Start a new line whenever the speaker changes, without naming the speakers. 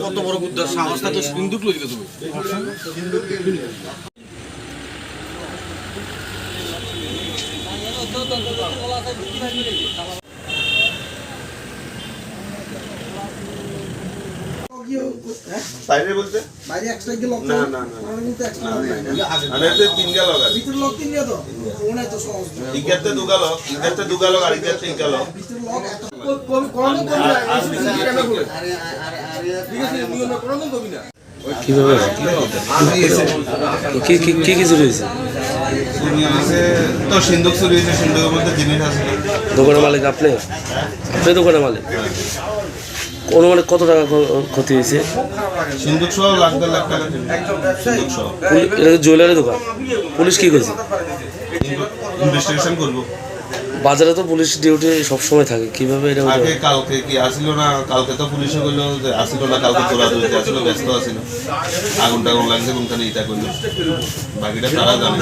কত বড় বুদ্ধার সাহস থাকে সিন্ধুক লই দিলে তুমি
বাইরে বলতে
বাইরে এক্সট্রা কি লক
না না না
কিন্তু এক্সট্রা
আরে তে তিন গেল লাগা
ভিতর লক তিন নিয়ে তো ওনা তো সহজ
ইগাতে দুগালো আর ইগাতে তিন গেল
ভিতর লক কোন কোন
কিভাবে কি কি কি কি চুরি হয়েছে?
চুরি হয়েছে তো সিন্ধুক চুরি হয়েছে, সিন্ধুকের মধ্যে জিনিস আছে।
দোকানের মালিক আপনি? আপনি দোকানের মালিক? অনুমানিক কত টাকা ক্ষতি হয়েছে?
সিন্ধুক সহ লাখ দেড় লাখ টাকা সিন্ধুক সহ।
এটা জুয়েলারি দোকান, পুলিশ কি করেছে?
ইনভেস্টিগেশন করবো।
বাজারে তো পুলিশ ডিউটি সবসময় থাকে, কিভাবে এটা
আগে কালকে কি আসিল না, কালকে তো পুলিশে বললো যে আসিল না, কালকে তোরা দুইতে আসলো, ব্যস্ত আসিল, আগুন টাগুন লাগছে কোনখানে ইটা করলো, বাকিটা তারা জানে।